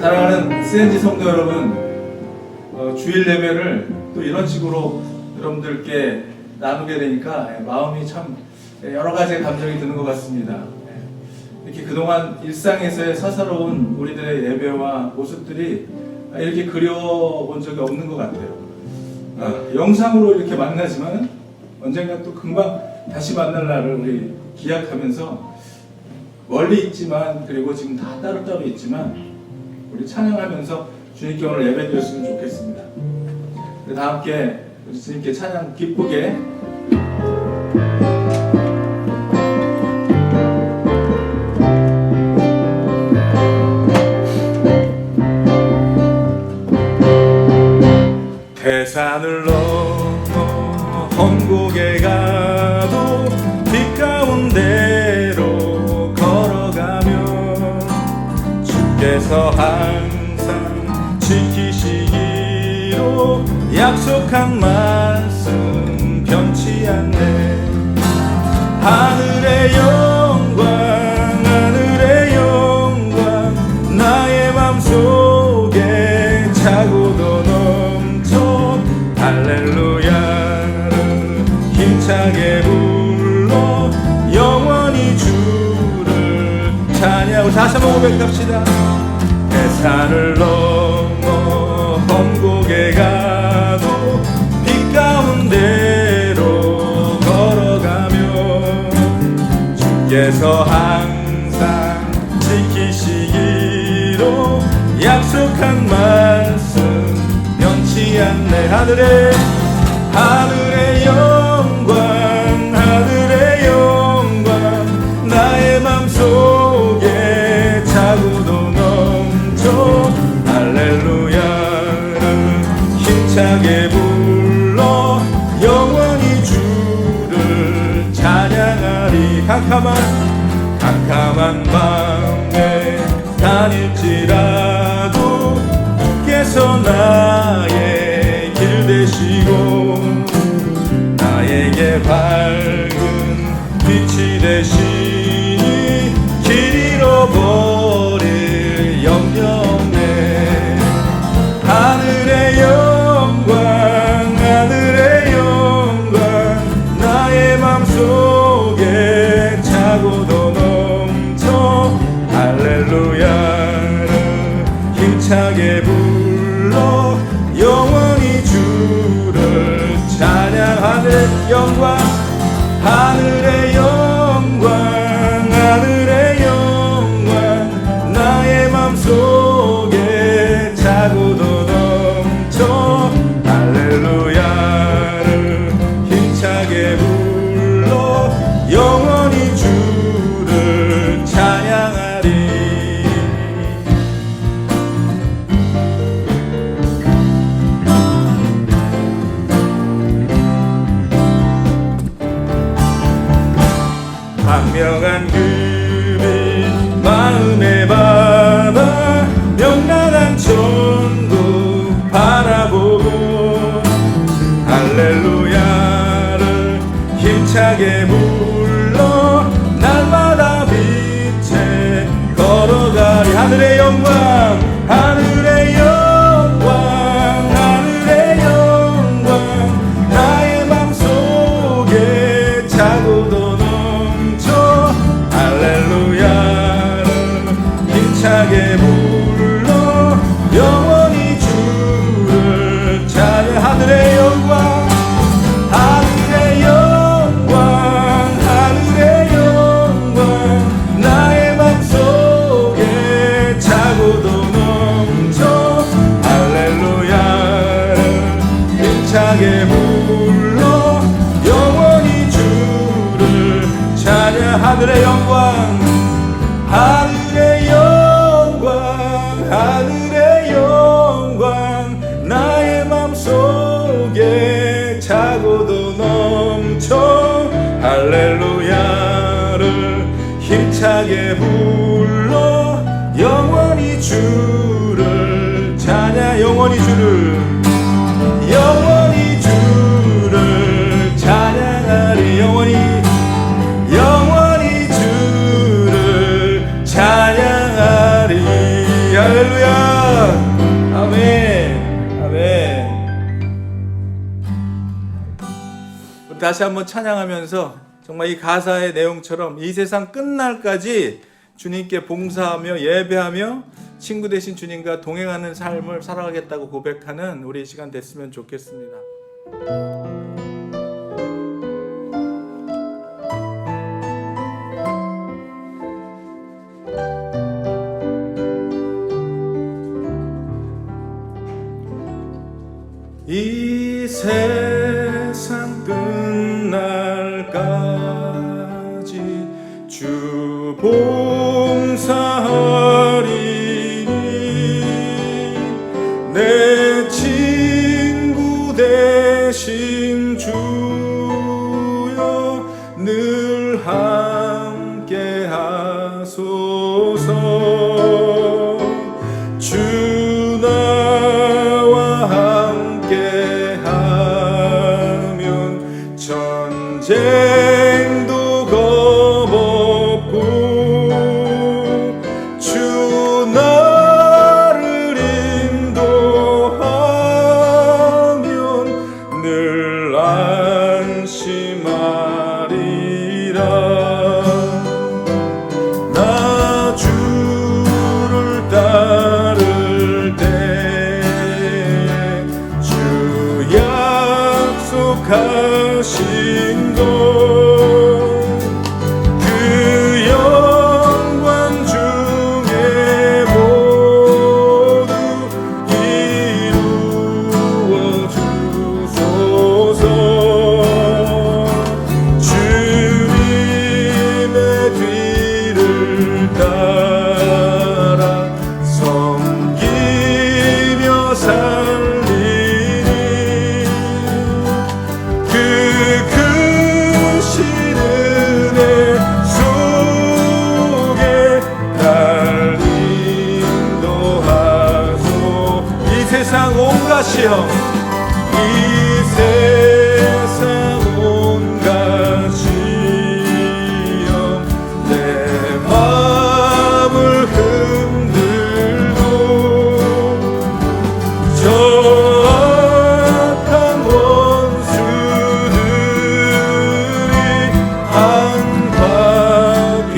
사랑하는 CNG 성도 여러분, 주일 예배를 또 이런 식으로 여러분들께 나누게 되니까 마음이 참 여러 가지의 감정이 드는 것 같습니다. 이렇게 그동안 일상에서의 사사로운 우리들의 예배와 모습들이 이렇게 그려본 적이 없는 것 같아요. 영상으로 이렇게 만나지만 언젠가 또 금방 다시 만날 날을 우리 기약하면서 멀리 있지만, 그리고 지금 다 따로따로 있지만 우리 찬양하면서 주님께 오늘 예배드렸으면 좋겠습니다. 다 함께 우리 주님께 찬양 기쁘게 태산을 넘어 험곡에 가도 빛 가운데로 걸어가면 주께서 항상 지키시기로 약속한 말씀 변치 않네. 하늘의 영광 하늘의 영광 나의 맘속에 차고도 넘쳐 할렐루야를 힘차게 불러 영원히 주를 찬양하고 다시 한번 고백합시다. 태산을 넘어 험곡에 가도 빛 가운데로 걸어가면 주께서 항상 지키시기로 약속한 말씀 변치 않네. 하늘의 영광 하늘의 영광 나의 맘속에 차고도 넘쳐 할렐루야를 힘차게 불러 영원히 주를 찬양하리. 캄캄한 밤에 다닐지라도 주께서 나의 길 되시고 나에게 밝은 빛이 되시니 길 잃어버릴 염려 없네. 하늘의 영광 하늘의 영광 나의 맘속에 차고도 넘쳐 할렐루야를 힘차게 불러 영원히 주를 찬양하는 영광 하늘의 영광 하늘의 영광 나의 맘속에 차고도 넘쳐 할렐루야를 힘차게 불러 영원히 주를 찬양하리. 광명한 그빛 마음의 바다 명랑한 천국 바라보고 할렐루야를 힘차게 불러 날마다 빛에 걸어가리. 하늘의 영광 하늘의 영광 하늘의 영광 나의 맘속에 차고도 할렐루야를 힘차게 불러 영원히 주를 찬양. 하늘의 영광 하늘의 영광 하늘의 영광 나의 맘속에 차고도 넘쳐 할렐루야를 힘차게 불러 영원히 주를 찬양. 하늘의 영광 하늘의 영광 하늘의 영광 나의 맘속에 차고도 넘쳐 할렐루야를 힘차게 불러 영원히 주를 찬양. 영원히 주를 찬양하리. 영원히 주를 찬양하리. 할렐루야. 다시 한번 찬양하면서 정말 이 가사의 내용처럼 이 세상 끝날까지 주님께 봉사하며 예배하며 친구 되신 주님과 동행하는 삶을 살아가겠다고 고백하는 우리 시간 됐으면 좋겠습니다. 이 세상 끝날까지 주 봉사하리니 내 친구 되신 주여 늘 함께 하소서. 주 나와 함께 하면 전쟁도 겁없고 주 나를 인도하면 늘 안심하리라. 나 주를 따를 때 주 약속하신 것 그 영광 중에 모두 이루어 주소서. 주님의 뒤를 따라 섬기며 살리니 그 크신 은혜 속에 날 인도하소. 이 세상 온갖 시험 이 세상 온갖 시험 내 마음을 흔들고 저 악한 원수들이 안팎에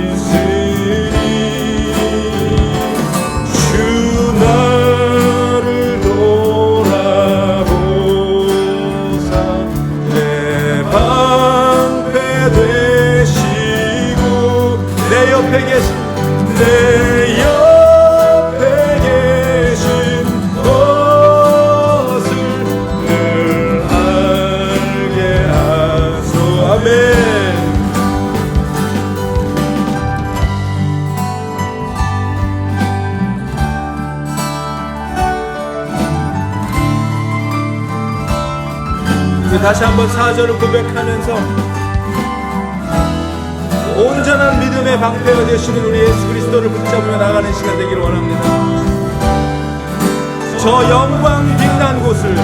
있으니 주 나를 돌아보사 내 방패 되시고 내 옆에 계신 것을 늘 알게 하소. 아멘. 다시 한번 4절을 고백하면서 온전한 믿음의 방패가 되시는 우리 예수 그리스도를 붙잡으며 나가는 시간 되기를 원합니다. 저 영광 빛난 곳을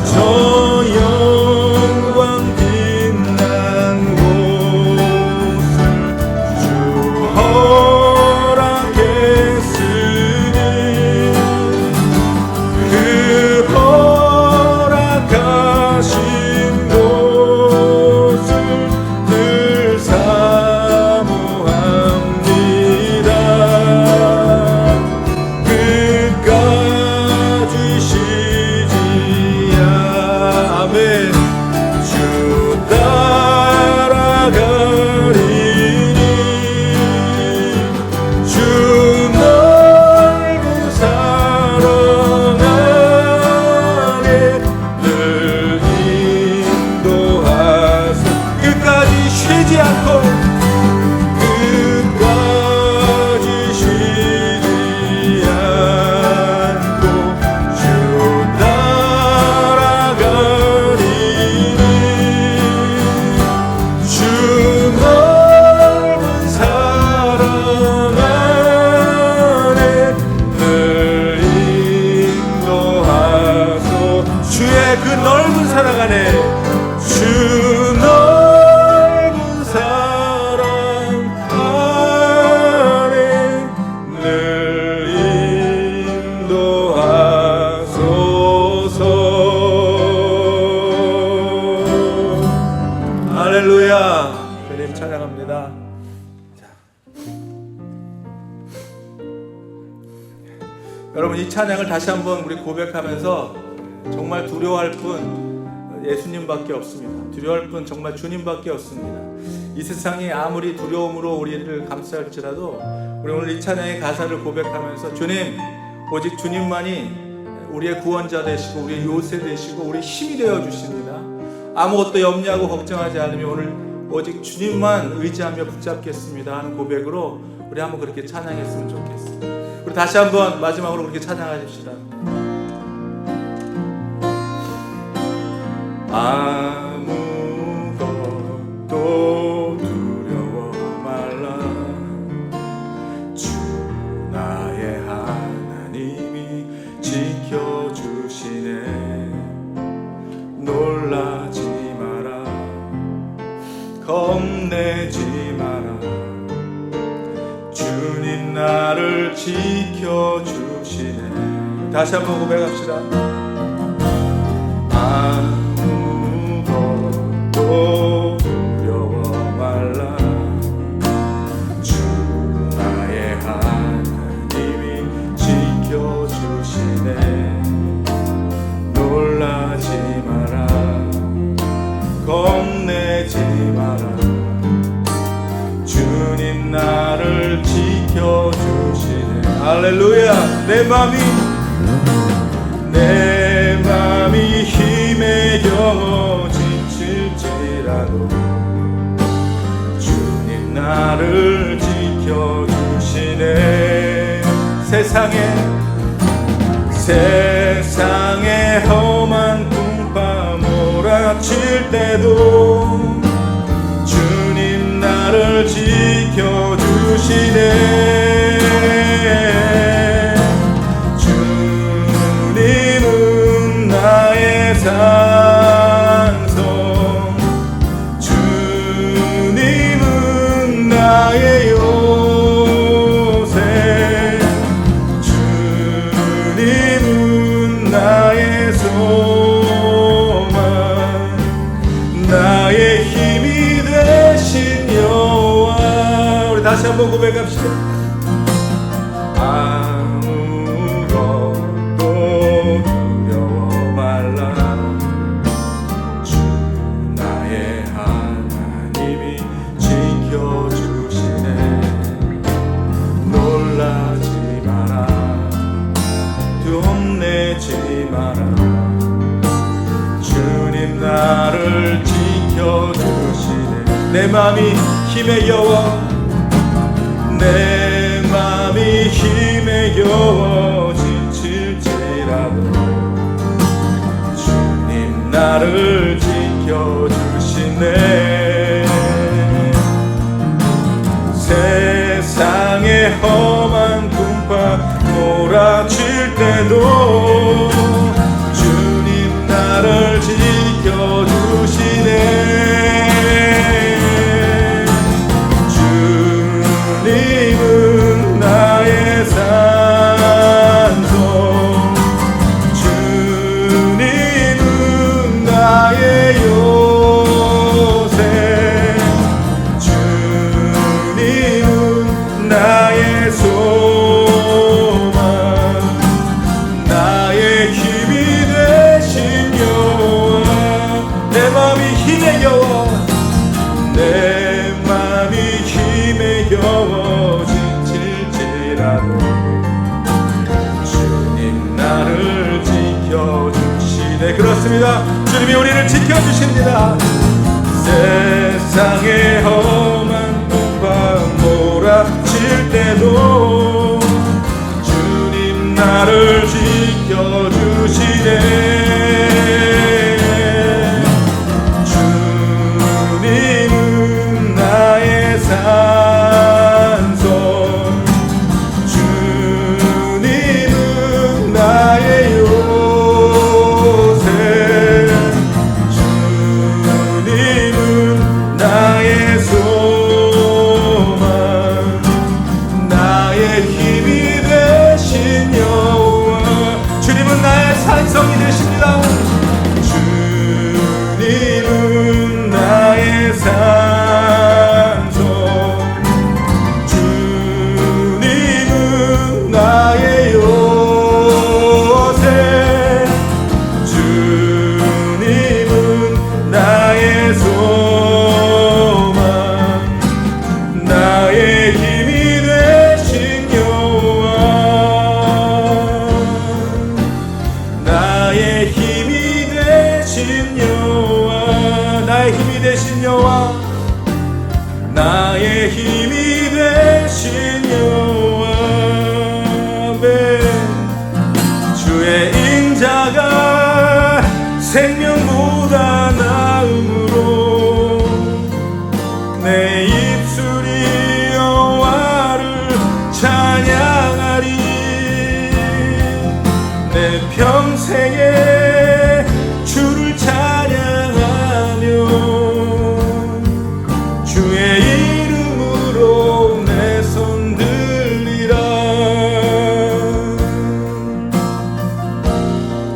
저 영광 빛난 곳을 주 허락했으니 그 허락하신 곳을 늘 사모합니다. 끝까지 쉬지 아멘. 주 따라가리니 주 넓은 사랑 안에 늘 인도하소. 끝까지 쉬지 않고 끝까지 쉬지 않고 주 따라가리니 주 넓은 사랑 안에 늘 인도하소. 주의 그 넓은 사랑 안에 주 넓은 사랑 안에 늘 인도하소서. 할렐루야. 주님 찬양합니다. 자. 여러분, 이 찬양을 다시 한번 우리 고백하면서 정말 두려워할 분 예수님밖에 없습니다. 두려워할 분 정말 주님밖에 없습니다. 이 세상이 아무리 두려움으로 우리를 감쌀지라도 우리 오늘 이 찬양의 가사를 고백하면서 주님, 오직 주님만이 우리의 구원자 되시고 우리의 요새 되시고 우리의 힘이 되어 주십니다. 아무것도 염려하고 걱정하지 않으며 오늘 오직 주님만 의지하며 붙잡겠습니다 하는 고백으로 우리 한번 그렇게 찬양했으면 좋겠어요. 우리 다시 한번 마지막으로 그렇게 찬양하십시다. 아무것도 두려워 말라. 주 나의 하나님이 지켜주시네. 놀라지 마라. 겁내지 마라. 주님 나를 지켜주시네. 다시 한번 고백합시다. 아무것도 두려워 말라. 주 나의 하나님이 지켜주시네. 놀라지 마라. 겁내지 마라. 주님 나를 지켜주시네. 할렐루야. 내 맘이 힘에 겨워 지칠지라도 주님 나를 지켜주시네. 세상에 험한 풍파 몰아칠 때도 주님 나를 지켜주시네. 주님은 나의 산성, 주님은 나의 요새, 주님은 나의 소망, 나의 힘이 되신 여호와. 우리 다시 한번 고백합시다. 아무것도 두려워 말라. 주 나의 하나님이 지켜주시네. 놀라지 마라. 겁내지 마라. 주님 나를 지켜주시네. 내 맘이 힘에 겨워, 내 맘이 힘에 겨워 지칠지라도 주님 나를 지켜주시네. 세상에 험한 풍파 몰아칠 때도 주님 나를 지켜주시네. 주님은 나의 산성, 주님은 나의 요새, 주님은 나의 소망, 나의 힘이 되신 여호와. 내 맘이 힘에 겨워, 내 맘이 힘에 겨워 지칠지라도 주님 나를 지켜주시네. 그렇습니다. 주님이 우리를 지켜주십니다. 세상에 험한 풍파 몰아칠 때도 주님 나를 지켜주시네. 주님은 나의 산성, 주님은 나의 요새, 주님은 나의 소망, 나의 힘이 되신 여호와. 주님은 나의 산성이 되십니다. 여호와, 나의 힘이 되신 여호와, 나의 힘이 되신 여호와. 아멘. 주의 인자가 생명보다 나음으로 내 입술이 여호와를 찬양하리. 내 평생에 주를 찬양하며 주의 이름으로 내 손 들리라.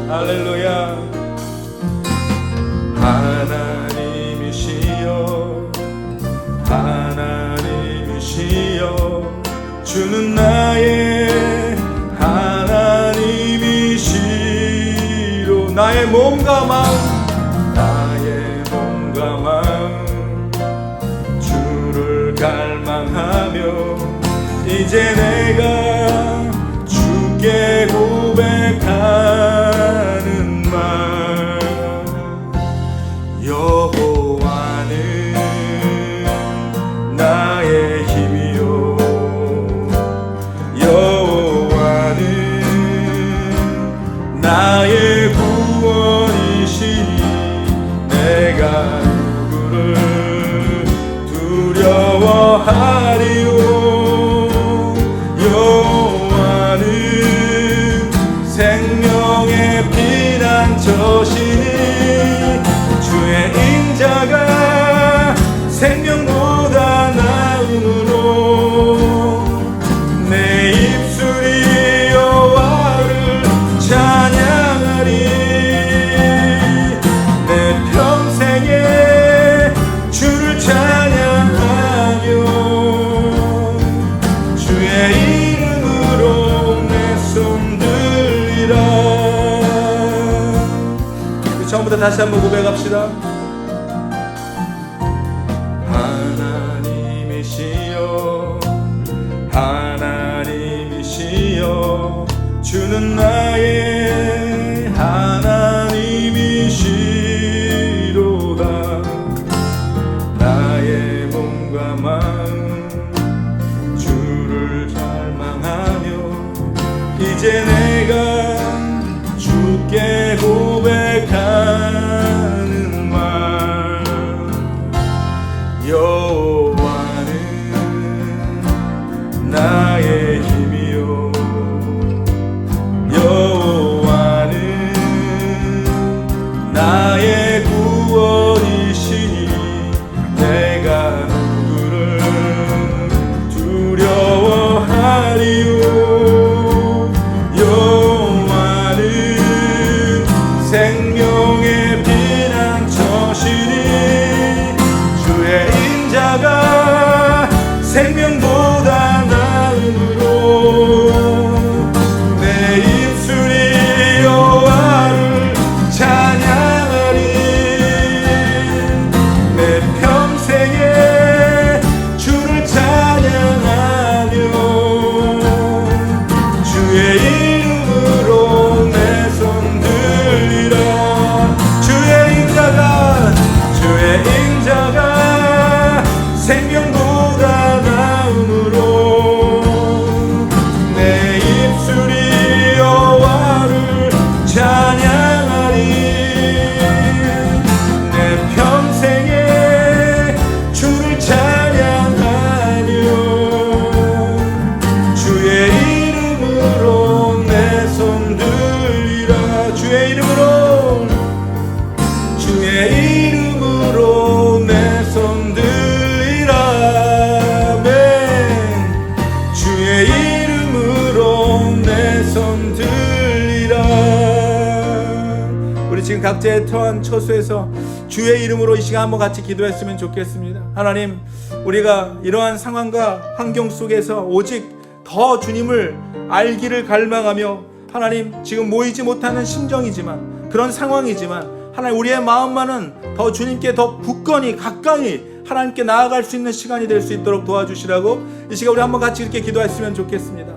할렐루야. 하나님이시여, 하나님이시여, 주는 나의 하나님이시로. 나의 몸과 마음, 나의 몸과 마음 주를 갈망하며 이제 내가 주께 고백하는 말. 여호와는 나의 힘이요, 여호와는 나의 구원이시니 내가 누구를 두려워하리요. 여호와는 생명의 피난처시니 주의 인자가 생명보다 나음으로 내 입술이 여호와를 찬양하리. 내 평생에 주를 찬양하며 주의 이름으로 내 손 들리라. 우리 처음부터 다시 한번 고백합시다. 하나님이시여, 하나님이시여, 주는 나의 하나님이시로다. 나의 몸과 마음 주를 갈망하며 이제 내가 주께 고백하는 말. 여호와는 나의 힘이요, 여호와는 나의 구원이시니 내가 누구를 두려워하리요. 여호와는 생명의 피난처시니 주의 인자가 생명보다 나음으로 내 입술이 여호와를 찬양하리. 내 평생에 주를 찬양하며 주의 이름으로 내 손 들리라. 주의 인자가 생명보다 나음으로 내 입술이 여호와를 찬양하리. 내 평생에 주를 찬양하며 주의 이름으로 내 손 들리라. 주의 이름으로, 주의 이름으로 내 손 들리라. 아멘. 주의 이름으로 내 손 들리라. 우리 지금 각자의 터한 처소에서 주의 이름으로 이 시간 한번 같이 기도했으면 좋겠습니다. 하나님, 우리가 이러한 상황과 환경 속에서 오직 더 주님을 알기를 갈망하며 하나님, 지금 모이지 못하는 심정이지만, 그런 상황이지만 하나님, 우리의 마음만은 더 주님께 더 굳건히 가까이 하나님께 나아갈 수 있는 시간이 될 수 있도록 도와주시라고 이 시간 우리 한번 같이 이렇게 기도했으면 좋겠습니다.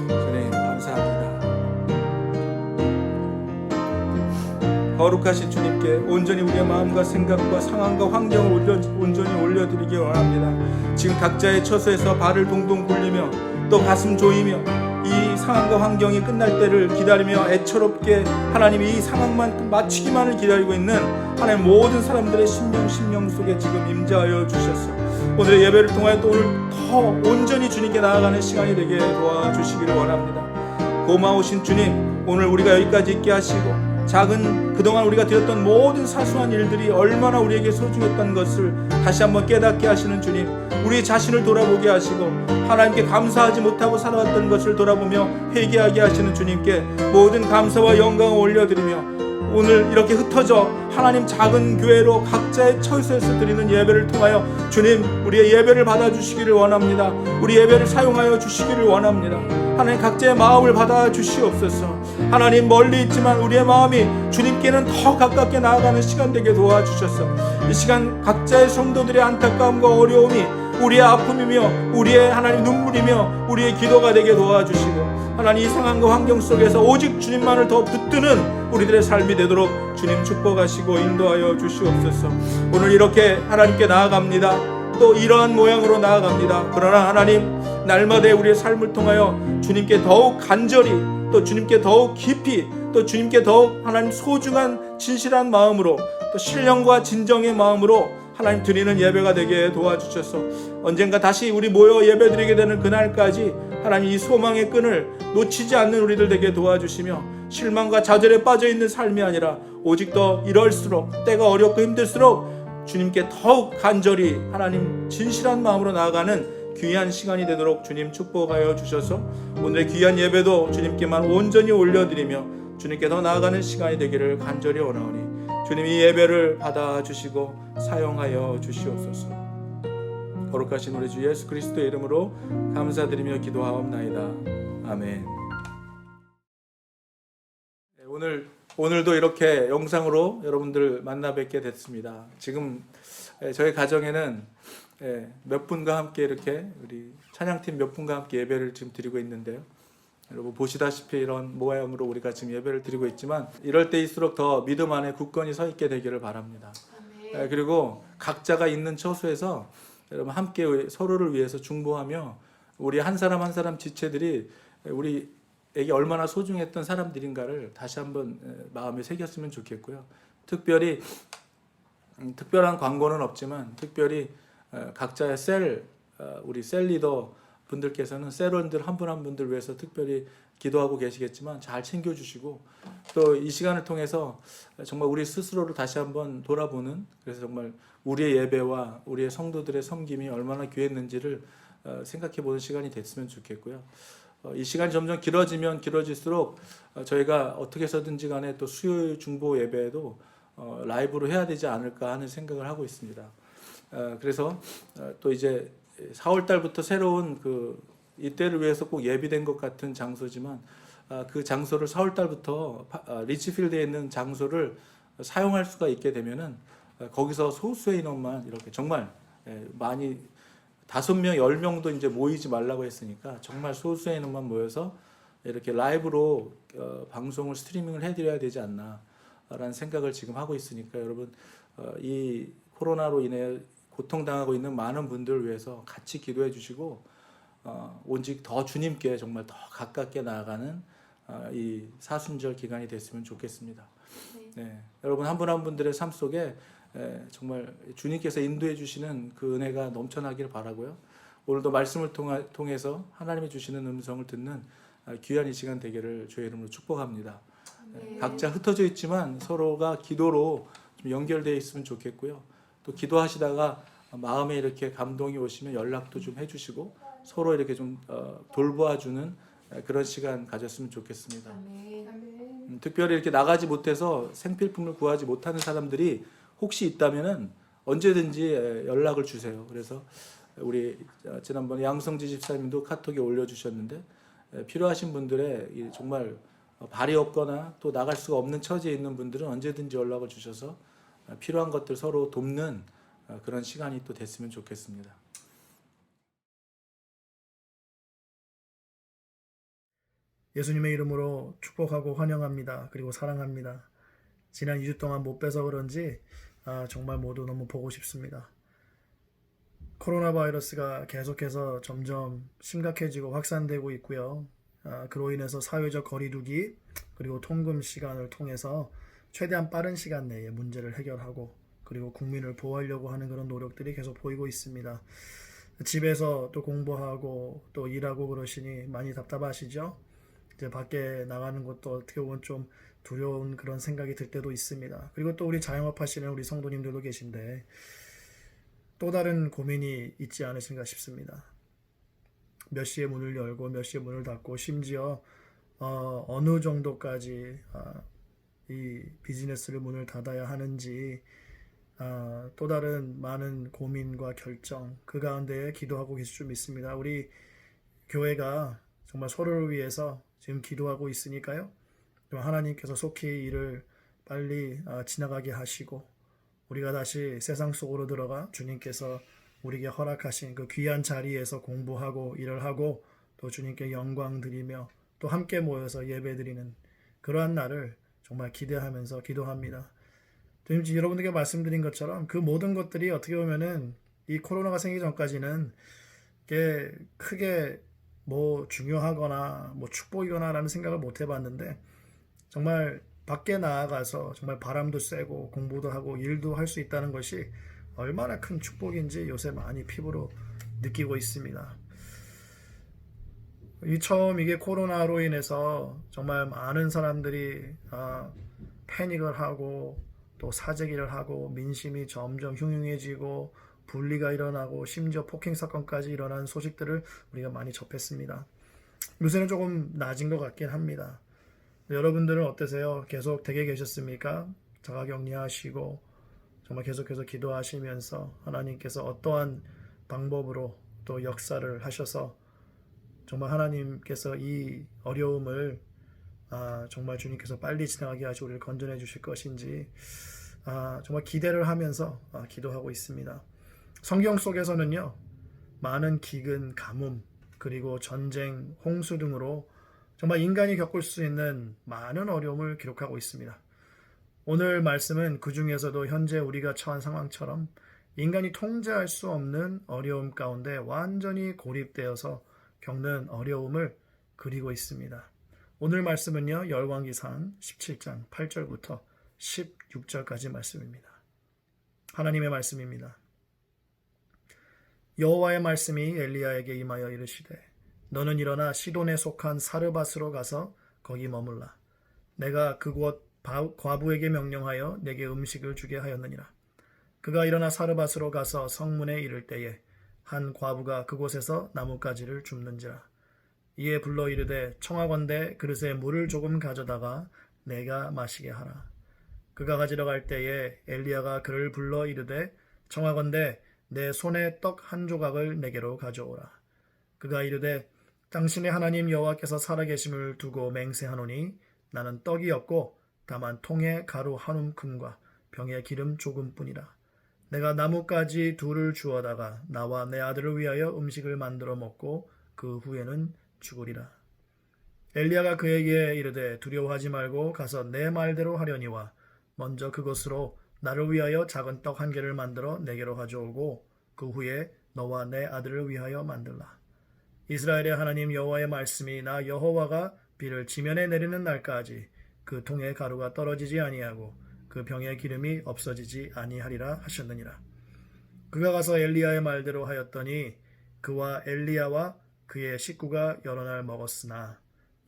주님 감사합니다. 거룩하신 주님께 온전히 우리의 마음과 생각과 상황과 환경을 온전히 올려드리기 원합니다. 지금 각자의 처소에서 발을 동동 굴리며 또 가슴 조이며 이 상황과 환경이 끝날 때를 기다리며 애처롭게 하나님 이 상황만 마치기만을 기다리고 있는 하나님 모든 사람들의 심령 속에 지금 임재하여 주셨어. 오늘의 예배를 통하여 또 오늘 더 온전히 주님께 나아가는 시간이 되게 도와주시기를 원합니다. 고마우신 주님, 오늘 우리가 여기까지 있게 하시고 작은 그동안 우리가 드렸던 모든 사소한 일들이 얼마나 우리에게 소중했던 것을 다시 한번 깨닫게 하시는 주님, 우리 자신을 돌아보게 하시고 하나님께 감사하지 못하고 살아왔던 것을 돌아보며 회개하게 하시는 주님께 모든 감사와 영광을 올려드리며 오늘 이렇게 흩어져 하나님 작은 교회로 각자의 처소에서 드리는 예배를 통하여 주님, 우리의 예배를 받아주시기를 원합니다. 우리 예배를 사용하여 주시기를 원합니다. 하나님 각자의 마음을 받아 주시옵소서. 하나님 멀리 있지만 우리의 마음이 주님께는 더 가깝게 나아가는 시간 되게 도와주셔서 이 시간 각자의 성도들의 안타까움과 어려움이 우리의 아픔이며 우리의 하나님 눈물이며 우리의 기도가 되게 도와주시고 하나님 이 상황과 환경 속에서 오직 주님만을 더 붙드는 우리들의 삶이 되도록 주님 축복하시고 인도하여 주시옵소서. 오늘 이렇게 하나님께 나아갑니다. 또 이러한 모양으로 나아갑니다. 그러나 하나님 날마다의 우리의 삶을 통하여 주님께 더욱 간절히 또 주님께 더욱 깊이 또 주님께 더욱 하나님 소중한 진실한 마음으로 또 신령과 진정의 마음으로 하나님 드리는 예배가 되게 도와주셔서 언젠가 다시 우리 모여 예배드리게 되는 그날까지 하나님 이 소망의 끈을 놓치지 않는 우리들 되게 도와주시며 실망과 좌절에 빠져있는 삶이 아니라 오직 더 이럴수록 때가 어렵고 힘들수록 주님께 더욱 간절히 하나님 진실한 마음으로 나아가는 귀한 시간이 되도록 주님 축복하여 주셔서 오늘의 귀한 예배도 주님께만 온전히 올려드리며 주님께 더 나아가는 시간이 되기를 간절히 원하오니 주님 이 예배를 받아주시고 사용하여 주시옵소서. 거룩하신 우리 주 예수 그리스도의 이름으로 감사드리며 기도하옵나이다. 아멘. 오늘도 이렇게 영상으로 여러분들 만나 뵙게 됐습니다. 지금 저희 가정에는 몇 분과 함께 이렇게 우리 찬양팀 몇 분과 함께 예배를 지금 드리고 있는데요. 여러분 보시다시피 이런 모양으로 우리가 지금 예배를 드리고 있지만 이럴 때일수록 더 믿음 안에 굳건히 서 있게 되기를 바랍니다. 그리고 각자가 있는 처소에서 여러분 함께 서로를 위해서 중보하며 우리 한 사람 한 사람 지체들이 우리에게 얼마나 소중했던 사람들인가를 다시 한번 마음에 새겼으면 좋겠고요. 특별히 특별한 광고는 없지만 특별히 각자의 우리 셀 리더 분들께서는 셀원들 한 분 한 분들 위해서 특별히 기도하고 계시겠지만 잘 챙겨주시고 또 이 시간을 통해서 정말 우리 스스로를 다시 한번 돌아보는 그래서 정말 우리의 예배와 우리의 성도들의 섬김이 얼마나 귀했는지를 생각해보는 시간이 됐으면 좋겠고요. 이 시간이 점점 길어지면 길어질수록 저희가 어떻게 해서든지 간에 또 수요일 중보 예배에도 라이브로 해야 되지 않을까 하는 생각을 하고 있습니다. 그래서 또 이제 4월 달부터 새로운 이때를 위해서 꼭 예비된 것 같은 장소지만 그 장소를 4월 달부터 리치필드에 있는 장소를 사용할 수가 있게 되면은 거기서 소수의 인원만 이렇게 정말 많이 5명, 10명도 이제 모이지 말라고 했으니까 정말 소수의 인원만 모여서 이렇게 라이브로 방송을 스트리밍을 해드려야 되지 않나라는 생각을 지금 하고 있으니까 여러분 이 코로나로 인해 고통당하고 있는 많은 분들을 위해서 같이 기도해 주시고 오직 더 주님께 정말 더 가깝게 나아가는 이 사순절 기간이 됐으면 좋겠습니다. 네, 여러분 한 분 한 분들의 삶 속에 정말 주님께서 인도해 주시는 그 은혜가 넘쳐나기를 바라고요. 오늘도 말씀을 통해서 하나님이 주시는 음성을 듣는 귀한 이 시간 되기를 주의 이름으로 축복합니다. 각자 흩어져 있지만 서로가 기도로 좀 연결되어 있으면 좋겠고요. 또 기도하시다가 마음에 이렇게 감동이 오시면 연락도 좀 해주시고 서로 이렇게 좀 돌보아주는 그런 시간 가졌으면 좋겠습니다. 특별히 이렇게 나가지 못해서 생필품을 구하지 못하는 사람들이 혹시 있다면은 언제든지 연락을 주세요. 그래서 우리 지난번에 양성지 집사님도 카톡에 올려주셨는데 필요하신 분들의 정말 발이 없거나 또 나갈 수가 없는 처지에 있는 분들은 언제든지 연락을 주셔서 필요한 것들 서로 돕는 그런 시간이 또 됐으면 좋겠습니다. 예수님의 이름으로 축복하고 환영합니다. 그리고 사랑합니다. 지난 2주 동안 못 뵈서 그런지 정말 모두 너무 보고 싶습니다. 코로나 바이러스가 계속해서 점점 심각해지고 확산되고 있고요. 그로 인해서 사회적 거리두기 그리고 통금 시간을 통해서 최대한 빠른 시간 내에 문제를 해결하고 그리고 국민을 보호하려고 하는 그런 노력들이 계속 보이고 있습니다. 집에서 또 공부하고 또 일하고 그러시니 많이 답답하시죠? 이제 밖에 나가는 것도 어떻게 보면 좀 두려운 그런 생각이 들 때도 있습니다. 그리고 또 우리 자영업 하시는 우리 성도님들도 계신데 또 다른 고민이 있지 않으신가 싶습니다. 몇 시에 문을 열고 몇 시에 문을 닫고 심지어 어느 정도까지 이 비즈니스를 문을 닫아야 하는지 또 다른 많은 고민과 결정 그 가운데 기도하고 계실 줄 믿습니다. 우리 교회가 정말 서로를 위해서 지금 기도하고 있으니까요. 하나님께서 속히 이를 빨리 지나가게 하시고 우리가 다시 세상 속으로 들어가 주님께서 우리에게 허락하신 그 귀한 자리에서 공부하고 일을 하고 또 주님께 영광 드리며 또 함께 모여서 예배 드리는 그러한 날을 정말 기대하면서 기도합니다. 여러분들께 말씀드린 것처럼 그 모든 것들이 어떻게 보면은 이 코로나가 생기기 전까지는 이게 크게 뭐 중요하거나 뭐 축복이거나 라는 생각을 못 해봤는데 정말 밖에 나아가서 정말 바람도 쐬고 공부도 하고 일도 할 수 있다는 것이 얼마나 큰 축복인지 요새 많이 피부로 느끼고 있습니다. 처음 이게 코로나로 인해서 정말 많은 사람들이 패닉을 하고 또 사재기를 하고 민심이 점점 흉흉해지고 분리가 일어나고 심지어 폭행 사건까지 일어난 소식들을 우리가 많이 접했습니다. 요새는 조금 낮은 것 같긴 합니다. 여러분들은 어떠세요? 계속 댁에 계셨습니까? 자가격리하시고 정말 계속해서 기도하시면서 하나님께서 어떠한 방법으로 또 역사를 하셔서 정말 하나님께서 이 어려움을 정말 주님께서 빨리 지나가게 하시고 우리를 건져내 주실 것인지 정말 기대를 하면서 기도하고 있습니다. 성경 속에서는요, 많은 기근, 가뭄, 그리고 전쟁, 홍수 등으로 정말 인간이 겪을 수 있는 많은 어려움을 기록하고 있습니다. 오늘 말씀은 그 중에서도 현재 우리가 처한 상황처럼 인간이 통제할 수 없는 어려움 가운데 완전히 고립되어서 겪는 어려움을 그리고 있습니다. 오늘 말씀은요, 열왕기상 17장 8절부터 16절까지 말씀입니다. 하나님의 말씀입니다. 여호와의 말씀이 엘리야에게 임하여 이르시되 너는 일어나 시돈에 속한 사르밧으로 가서 거기 머물라. 내가 그곳 과부에게 명령하여 내게 음식을 주게 하였느니라. 그가 일어나 사르밧으로 가서 성문에 이를 때에 한 과부가 그곳에서 나뭇가지를 줍는지라. 이에 불러 이르되 청하건대 그릇에 물을 조금 가져다가 내가 마시게 하라. 그가 가지러 갈 때에 엘리야가 그를 불러 이르되 청하건대 내 손에 떡 한 조각을 내게로 가져오라. 그가 이르되 당신의 하나님 여호와께서 살아계심을 두고 맹세하노니 나는 떡이 없고 다만 통에 가루 한 움큼과 병에 기름 조금뿐이라. 내가 나뭇가지 둘을 주어다가 나와 내 아들을 위하여 음식을 만들어 먹고 그 후에는 죽으리라. 엘리야가 그에게 이르되 두려워하지 말고 가서 내 말대로 하려니와 먼저 그것으로 나를 위하여 작은 떡 한 개를 만들어 내게로 가져오고 그 후에 너와 내 아들을 위하여 만들라. 이스라엘의 하나님 여호와의 말씀이 나 여호와가 비를 지면에 내리는 날까지 그 통에 가루가 떨어지지 아니하고 그 병에 기름이 없어지지 아니하리라 하셨느니라. 그가 가서 엘리야의 말대로 하였더니 그와 엘리야와 그의 식구가 여러 날 먹었으나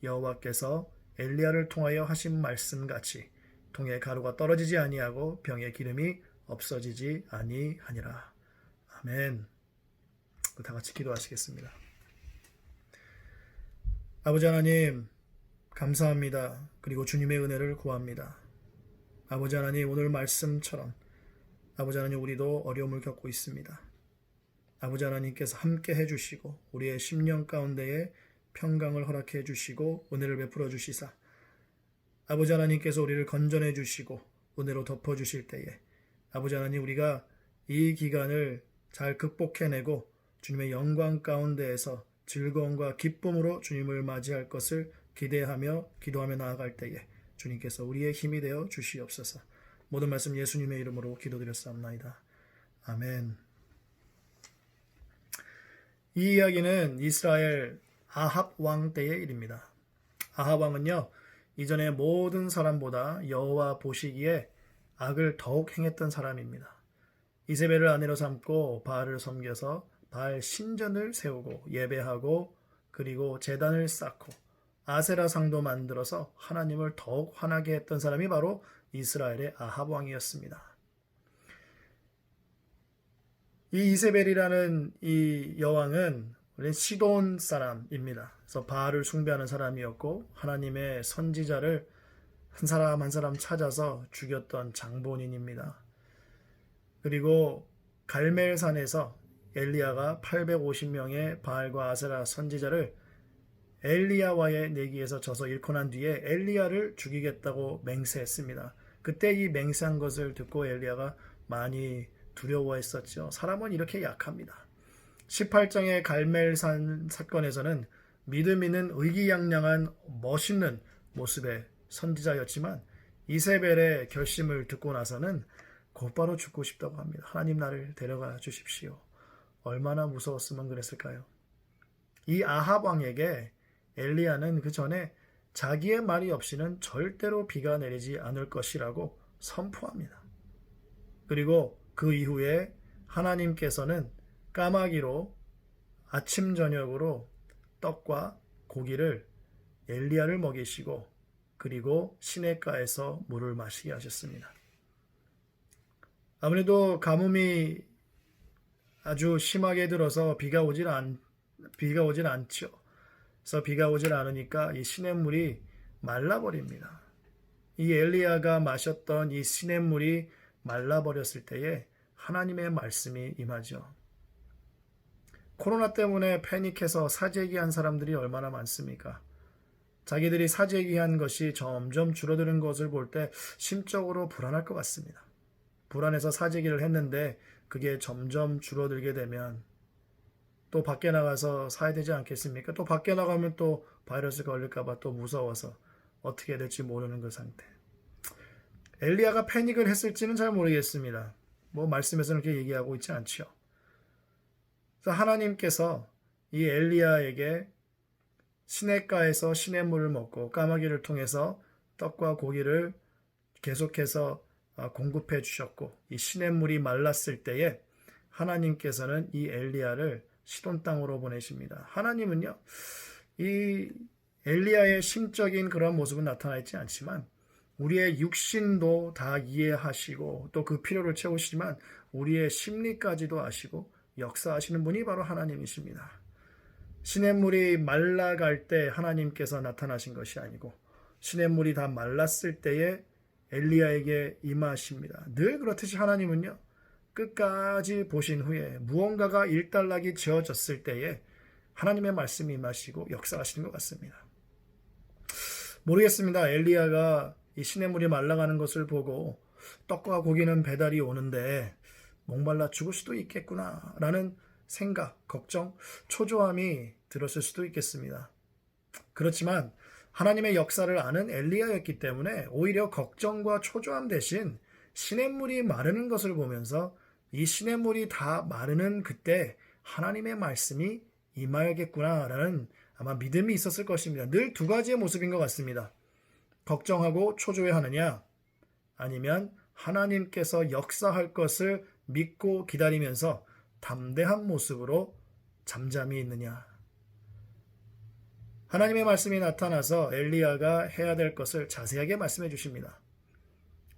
여호와께서 엘리야를 통하여 하신 말씀같이 통에 가루가 떨어지지 아니하고 병에 기름이 없어지지 아니하니라. 아멘. 다 같이 기도하시겠습니다. 아버지 하나님, 감사합니다. 그리고 주님의 은혜를 구합니다. 아버지 하나님, 오늘 말씀처럼 아버지 하나님, 우리도 어려움을 겪고 있습니다. 아버지 하나님께서 함께 해주시고 우리의 심령 가운데에 평강을 허락해 주시고 은혜를 베풀어 주시사 아버지 하나님께서 우리를 건져내 주시고 은혜로 덮어 주실 때에 아버지 하나님, 우리가 이 기간을 잘 극복해내고 주님의 영광 가운데에서 즐거움과 기쁨으로 주님을 맞이할 것을 기대하며 기도하며 나아갈 때에 주님께서 우리의 힘이 되어 주시옵소서. 모든 말씀 예수님의 이름으로 기도드렸사옵나이다. 아멘. 이 이야기는 이스라엘 아합 왕 때의 일입니다. 아합 왕은요, 이전의 모든 사람보다 여호와 보시기에 악을 더욱 행했던 사람입니다. 이세벨을 아내로 삼고 바알을 섬겨서 바알 신전을 세우고 예배하고 그리고 제단을 쌓고 아세라 상도 만들어서 하나님을 더욱 화나게 했던 사람이 바로 이스라엘의 아합 왕이었습니다. 이 이세벨이라는 이 여왕은 원래 시돈 사람입니다. 그래서 바알을 숭배하는 사람이었고 하나님의 선지자를 한 사람 한 사람 찾아서 죽였던 장본인입니다. 그리고 갈멜산에서 엘리야가 850명의 바알과 아세라 선지자를 엘리야와의 내기에서 져서 잃고 난 뒤에 엘리야를 죽이겠다고 맹세했습니다. 그때 이 맹세한 것을 듣고 엘리야가 많이 두려워했었죠. 사람은 이렇게 약합니다. 18장의 갈멜산 사건에서는 믿음 있는 의기양양한 멋있는 모습의 선지자였지만 이세벨의 결심을 듣고 나서는 곧바로 죽고 싶다고 합니다. 하나님 나를 데려가 주십시오. 얼마나 무서웠으면 그랬을까요? 이 아합 왕에게 엘리야는 그 전에 자기의 말이 없이는 절대로 비가 내리지 않을 것이라고 선포합니다. 그리고 그 이후에 하나님께서는 까마귀로 아침 저녁으로 떡과 고기를 엘리야를 먹이시고 그리고 시냇가에서 물을 마시게 하셨습니다. 아무래도 가뭄이 아주 심하게 들어서 비가 오질 않죠. 그래서 비가 오질 않으니까 이 시냇물이 말라버립니다. 이 엘리야가 마셨던 이 시냇물이 말라버렸을 때에 하나님의 말씀이 임하죠. 코로나 때문에 패닉해서 사재기한 사람들이 얼마나 많습니까? 자기들이 사재기한 것이 점점 줄어드는 것을 볼 때 심적으로 불안할 것 같습니다. 불안해서 사재기를 했는데 그게 점점 줄어들게 되면 또 밖에 나가서 사야 되지 않겠습니까? 또 밖에 나가면 또 바이러스 걸릴까봐 또 무서워서 어떻게 될지 모르는 그 상태. 엘리야가 패닉을 했을지는 잘 모르겠습니다. 말씀에서는 그렇게 얘기하고 있지 않죠. 그래서 하나님께서 이 엘리야에게 시냇가에서 시냇물을 먹고 까마귀를 통해서 떡과 고기를 계속해서 공급해 주셨고 이 시냇물이 말랐을 때에 하나님께서는 이 엘리야를 시돈 땅으로 보내십니다. 하나님은요, 이 엘리야의 심적인 그런 모습은 나타나 있지 않지만 우리의 육신도 다 이해하시고 또 그 필요를 채우시지만 우리의 심리까지도 아시고 역사하시는 분이 바로 하나님이십니다. 시냇물이 말라갈 때 하나님께서 나타나신 것이 아니고 시냇물이 다 말랐을 때에 엘리야에게 임하십니다. 늘 그렇듯이 하나님은요, 끝까지 보신 후에 무언가가 일단락이 지어졌을 때에 하나님의 말씀이 임하시고 역사하시는 것 같습니다. 모르겠습니다. 엘리야가 이 시냇물이 말라가는 것을 보고 떡과 고기는 배달이 오는데 목말라 죽을 수도 있겠구나 라는 생각, 걱정, 초조함이 들었을 수도 있겠습니다. 그렇지만 하나님의 역사를 아는 엘리야였기 때문에 오히려 걱정과 초조함 대신 시냇물이 마르는 것을 보면서 이 시냇물이 다 마르는 그때 하나님의 말씀이 임하야겠구나라는 아마 믿음이 있었을 것입니다. 늘 두 가지의 모습인 것 같습니다. 걱정하고 초조해하느냐, 아니면 하나님께서 역사할 것을 믿고 기다리면서 담대한 모습으로 잠잠히 있느냐. 하나님의 말씀이 나타나서 엘리야가 해야 될 것을 자세하게 말씀해 주십니다.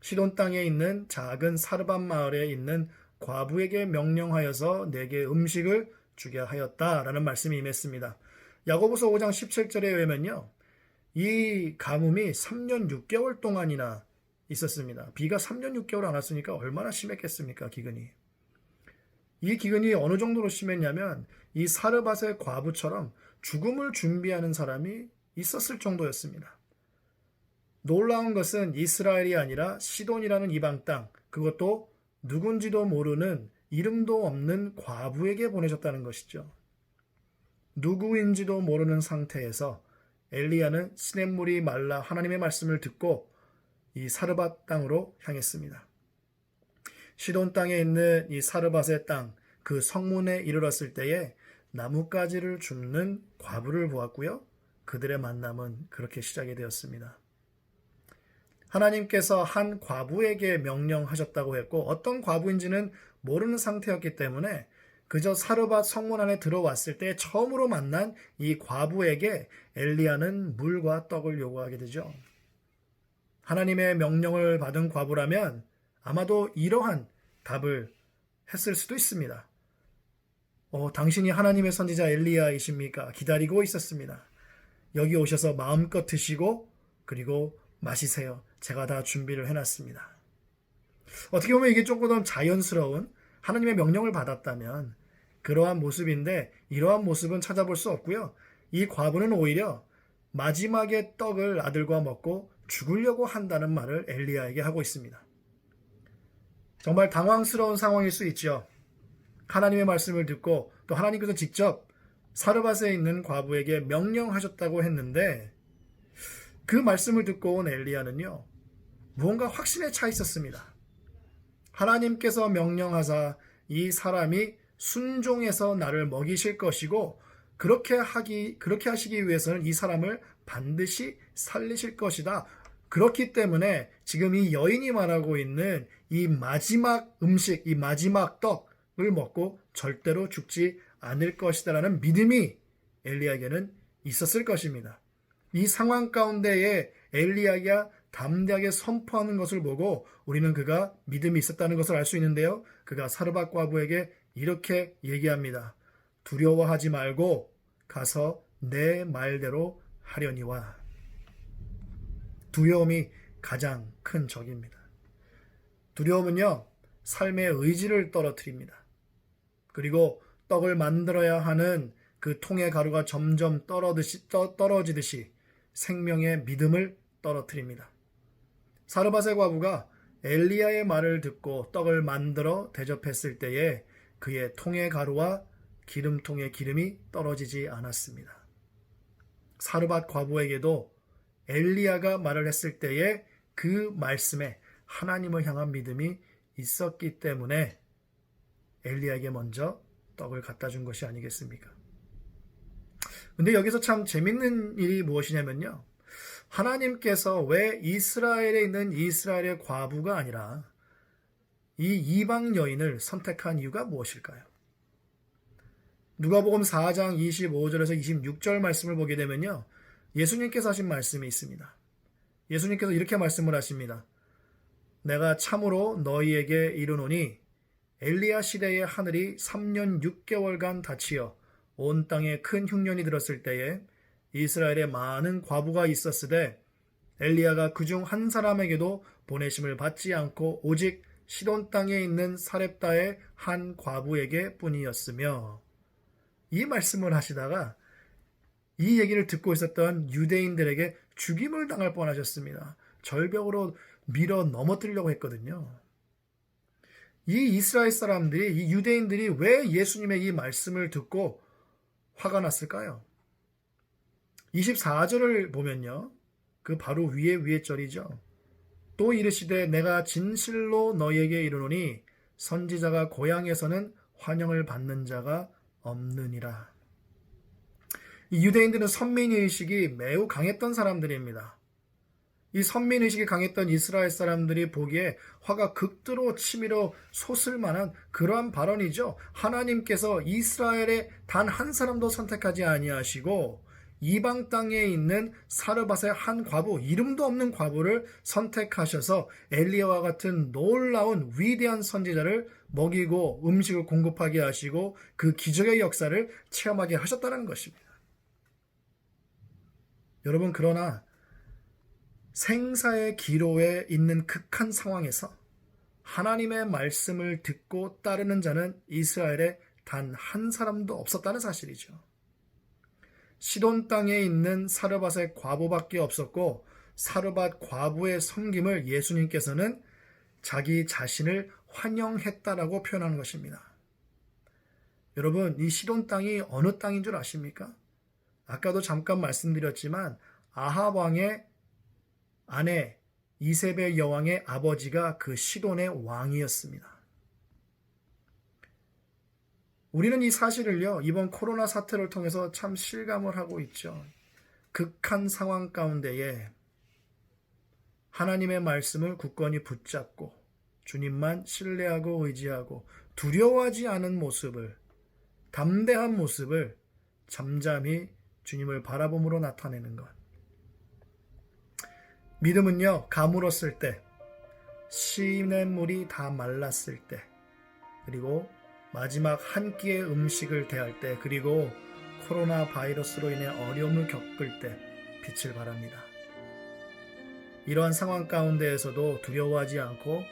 시돈 땅에 있는 작은 사르밧 마을에 있는 과부에게 명령하여서 내게 음식을 주게 하였다라는 말씀이 임했습니다. 야고보서 5장 17절에 의하면요, 이 가뭄이 3년 6개월 동안이나 있었습니다. 비가 3년 6개월 안 왔으니까 얼마나 심했겠습니까, 기근이. 이 기근이 어느 정도로 심했냐면 이 사르밧의 과부처럼 죽음을 준비하는 사람이 있었을 정도였습니다. 놀라운 것은 이스라엘이 아니라 시돈이라는 이방 땅, 그것도 누군지도 모르는 이름도 없는 과부에게 보내셨다는 것이죠. 누구인지도 모르는 상태에서 엘리야는 시냇물이 말라 하나님의 말씀을 듣고 이 사르밧 땅으로 향했습니다. 시돈 땅에 있는 이 사르밧의 땅, 그 성문에 이르렀을 때에 나뭇가지를 줍는 과부를 보았고요. 그들의 만남은 그렇게 시작이 되었습니다. 하나님께서 한 과부에게 명령하셨다고 했고 어떤 과부인지는 모르는 상태였기 때문에 그저 사르밧 성문 안에 들어왔을 때 처음으로 만난 이 과부에게 엘리야는 물과 떡을 요구하게 되죠. 하나님의 명령을 받은 과부라면 아마도 이러한 답을 했을 수도 있습니다. 당신이 하나님의 선지자 엘리야이십니까? 기다리고 있었습니다. 여기 오셔서 마음껏 드시고 그리고 마시세요. 제가 다 준비를 해놨습니다. 어떻게 보면 이게 조금 더 자연스러운 하나님의 명령을 받았다면 그러한 모습인데 이러한 모습은 찾아볼 수 없고요. 이 과부는 오히려 마지막에 떡을 아들과 먹고 죽으려고 한다는 말을 엘리야에게 하고 있습니다. 정말 당황스러운 상황일 수 있죠. 하나님의 말씀을 듣고 또 하나님께서 직접 사르밧에 있는 과부에게 명령하셨다고 했는데 그 말씀을 듣고 온 엘리야는요. 무언가 확신에 차 있었습니다. 하나님께서 명령하사 이 사람이 순종해서 나를 먹이실 것이고 그렇게 하시기 위해서는 이 사람을 반드시 살리실 것이다. 그렇기 때문에 지금 이 여인이 말하고 있는 이 마지막 음식, 이 마지막 떡을 먹고 절대로 죽지 않을 것이다라는 믿음이 엘리야에게는 있었을 것입니다. 이 상황 가운데에 엘리야가 담대하게 선포하는 것을 보고 우리는 그가 믿음이 있었다는 것을 알 수 있는데요. 그가 사르밧 과부에게 이렇게 얘기합니다. 두려워하지 말고 가서 내 말대로 하려니와. 두려움이 가장 큰 적입니다. 두려움은요, 삶의 의지를 떨어뜨립니다. 그리고 떡을 만들어야 하는 그 통의 가루가 점점 떨어지듯이 생명의 믿음을 떨어뜨립니다. 사르밧의 과부가 엘리야의 말을 듣고 떡을 만들어 대접했을 때에 그의 통의 가루와 기름통의 기름이 떨어지지 않았습니다. 사르밧 과부에게도 엘리야가 말을 했을 때에 그 말씀에 하나님을 향한 믿음이 있었기 때문에 엘리야에게 먼저 떡을 갖다 준 것이 아니겠습니까? 근데 여기서 참 재밌는 일이 무엇이냐면요. 하나님께서 왜 이스라엘에 있는 이스라엘의 과부가 아니라 이 이방 여인을 선택한 이유가 무엇일까요? 누가복음 4장 25절에서 26절 말씀을 보게 되면요. 예수님께서 하신 말씀이 있습니다. 예수님께서 이렇게 말씀을 하십니다. 내가 참으로 너희에게 이르노니 엘리야 시대에 하늘이 3년 6개월간 닫히어 온 땅에 큰 흉년이 들었을 때에 이스라엘에 많은 과부가 있었으되 엘리야가 그중 한 사람에게도 보내심을 받지 않고 오직 시돈 땅에 있는 사렙다의 한 과부에게 뿐이었으며 이 말씀을 하시다가 이 얘기를 듣고 있었던 유대인들에게 죽임을 당할 뻔하셨습니다. 절벽으로 밀어 넘어뜨리려고 했거든요. 이 이스라엘 사람들이, 이 유대인들이 왜 예수님의 이 말씀을 듣고 화가 났을까요? 24절을 보면요. 그 바로 위에 절이죠. 또 이르시되 내가 진실로 너희에게 이르노니 선지자가 고향에서는 환영을 받는 자가 없느니라. 이 유대인들은 선민의식이 매우 강했던 사람들입니다. 이 선민의식이 강했던 이스라엘 사람들이 보기에 화가 극도로 치밀어 솟을 만한 그러한 발언이죠. 하나님께서 이스라엘에 단 한 사람도 선택하지 아니하시고 이방 땅에 있는 사르밧의 한 과부, 이름도 없는 과부를 선택하셔서 엘리야와 같은 놀라운 위대한 선지자를 먹이고 음식을 공급하게 하시고 그 기적의 역사를 체험하게 하셨다는 것입니다. 여러분, 그러나 생사의 기로에 있는 극한 상황에서 하나님의 말씀을 듣고 따르는 자는 이스라엘에 단 한 사람도 없었다는 사실이죠. 시돈 땅에 있는 사르밧의 과부밖에 없었고 사르밧 과부의 섬김을 예수님께서는 자기 자신을 환영했다라고 표현하는 것입니다. 여러분, 이 시돈 땅이 어느 땅인 줄 아십니까? 아까도 잠깐 말씀드렸지만 아합 왕의 아내 이세벨 여왕의 아버지가 그 시돈의 왕이었습니다. 우리는 이 사실을요, 이번 코로나 사태를 통해서 참 실감을 하고 있죠. 극한 상황 가운데에 하나님의 말씀을 굳건히 붙잡고 주님만 신뢰하고 의지하고 두려워하지 않은 모습을, 담대한 모습을 잠잠히 주님을 바라봄으로 나타내는 것. 믿음은요, 가물었을 때, 시냇물이 다 말랐을 때, 그리고 마지막 한 끼의 음식을 대할 때, 그리고 코로나 바이러스로 인해 어려움을 겪을 때 빛을 발합니다. 이러한 상황 가운데에서도 두려워하지 않고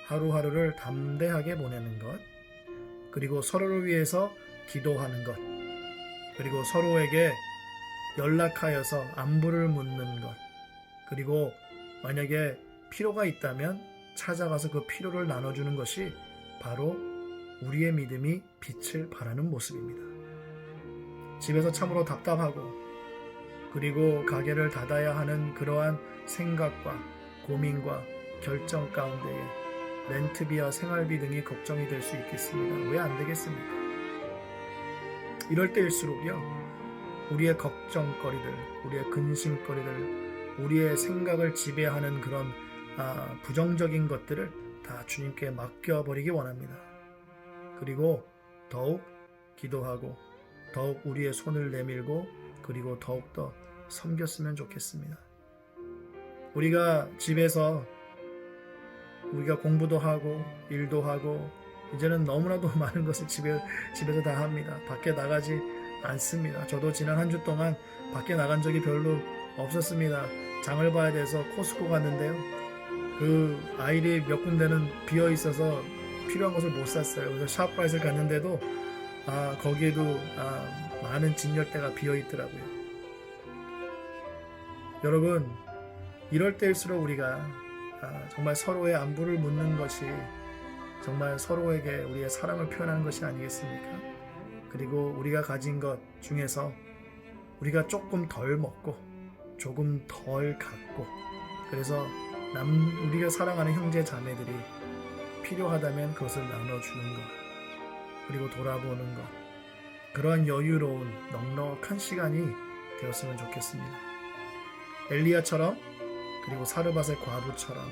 하루하루를 담대하게 보내는 것, 그리고 서로를 위해서 기도하는 것, 그리고 서로에게 연락하여서 안부를 묻는 것, 그리고 만약에 필요가 있다면 찾아가서 그 필요를 나눠주는 것이 바로 우리의 믿음이 빛을 발하는 모습입니다. 집에서 참으로 답답하고 그리고 가게를 닫아야 하는 그러한 생각과 고민과 결정 가운데에 렌트비와 생활비 등이 걱정이 될 수 있겠습니다. 왜 안 되겠습니까? 이럴 때일수록요, 우리의 걱정거리들, 우리의 근심거리들, 우리의 생각을 지배하는 그런 부정적인 것들을 다 주님께 맡겨버리기 원합니다. 그리고 더욱 기도하고 더욱 우리의 손을 내밀고 그리고 더욱더 섬겼으면 좋겠습니다. 우리가 집에서 우리가 공부도 하고 일도 하고 이제는 너무나도 많은 것을 집에서 다 합니다. 밖에 나가지 않습니다. 저도 지난 한 주 동안 밖에 나간 적이 별로 없었습니다. 장을 봐야 돼서 코스코 갔는데요. 그 아일이 몇 군데는 비어 있어서 필요한 것을 못 샀어요. 그래서 샵바이스를 갔는데도 거기에도 많은 진열대가 비어 있더라고요. 여러분, 이럴 때일수록 우리가 정말 서로의 안부를 묻는 것이 정말 서로에게 우리의 사랑을 표현하는 것이 아니겠습니까? 그리고 우리가 가진 것 중에서 우리가 조금 덜 먹고 조금 덜 갖고 그래서 우리가 사랑하는 형제 자매들이 필요하다면 그것을 나눠주는 것, 그리고 돌아보는 것, 그러한 여유로운 넉넉한 시간이 되었으면 좋겠습니다. 엘리야처럼 그리고 사르밧의 과부처럼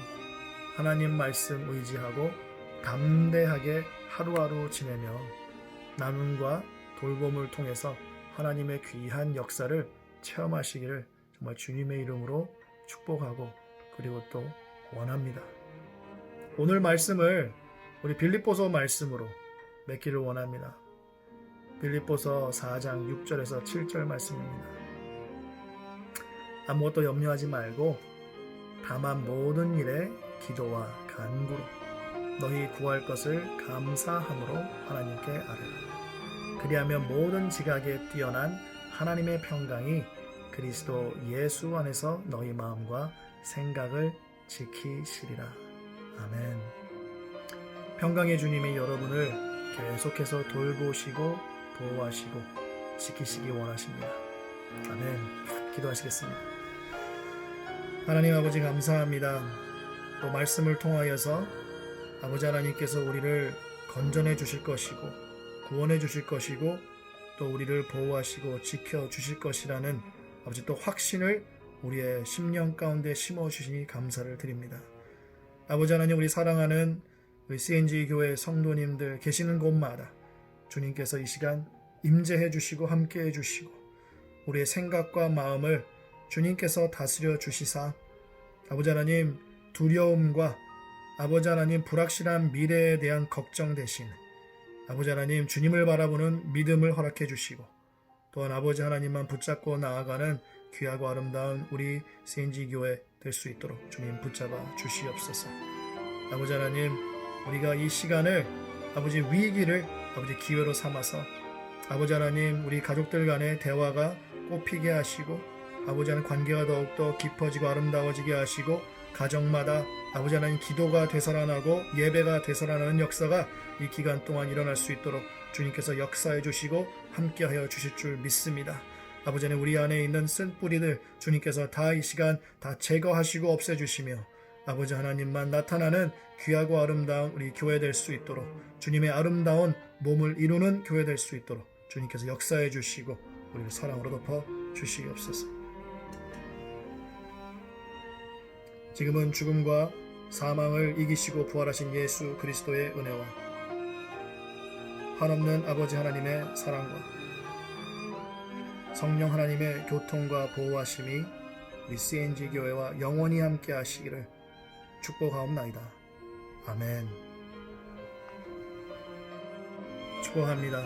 하나님 말씀 의지하고 담대하게 하루하루 지내며 나눔과 돌봄을 통해서 하나님의 귀한 역사를 체험하시기를 정말 주님의 이름으로 축복하고 그리고 또 원합니다. 오늘 말씀을 우리 빌립보서 말씀으로 맺기를 원합니다. 빌립보서 4장 6절에서 7절 말씀입니다. 아무것도 염려하지 말고 다만 모든 일에 기도와 간구로 너희 구할 것을 감사함으로 하나님께 아뢰라. 그리하면 모든 지각에 뛰어난 하나님의 평강이 그리스도 예수 안에서 너희 마음과 생각을 지키시리라. 아멘. 평강의 주님이 여러분을 계속해서 돌보시고 보호하시고 지키시기 원하십니다. 아멘. 기도하시겠습니다. 하나님 아버지 감사합니다. 또 말씀을 통하여서 아버지 하나님께서 우리를 건전해 주실 것이고 구원해 주실 것이고 또 우리를 보호하시고 지켜 주실 것이라는 아버지 또 확신을 우리의 심령 가운데 심어 주시니 감사를 드립니다. 아버지 하나님, 우리 사랑하는 우리 CNG 교회 성도님들 계시는 곳마다 주님께서 이 시간 임재해 주시고 함께 해 주시고 우리의 생각과 마음을 주님께서 다스려 주시사 아버지 하나님 두려움과 아버지 하나님 불확실한 미래에 대한 걱정 대신 아버지 하나님 주님을 바라보는 믿음을 허락해 주시고 또한 아버지 하나님만 붙잡고 나아가는 귀하고 아름다운 우리 CNG 교회 될 수 있도록 주님 붙잡아 주시옵소서. 아버지 하나님, 우리가 이 시간을 아버지 위기를 아버지 기회로 삼아서 아버지 하나님 우리 가족들 간의 대화가 꽃피게 하시고 아버지 하나님 관계가 더욱더 깊어지고 아름다워지게 하시고 가정마다 아버지 하나님 기도가 되살아나고 예배가 되살아나는 역사가 이 기간 동안 일어날 수 있도록 주님께서 역사해 주시고 함께하여 주실 줄 믿습니다. 아버지 하나님 우리 안에 있는 쓴뿌리들 주님께서 다 이 시간 다 제거하시고 없애주시며 아버지 하나님만 나타나는 귀하고 아름다운 우리 교회 될 수 있도록, 주님의 아름다운 몸을 이루는 교회 될 수 있도록 주님께서 역사해 주시고 우리를 사랑으로 덮어 주시옵소서. 지금은 죽음과 사망을 이기시고 부활하신 예수 그리스도의 은혜와 한없는 아버지 하나님의 사랑과 성령 하나님의 교통과 보호하심이 우리 CNG 교회와 영원히 함께 하시기를 축복하옵나이다. 아멘. 축복합니다.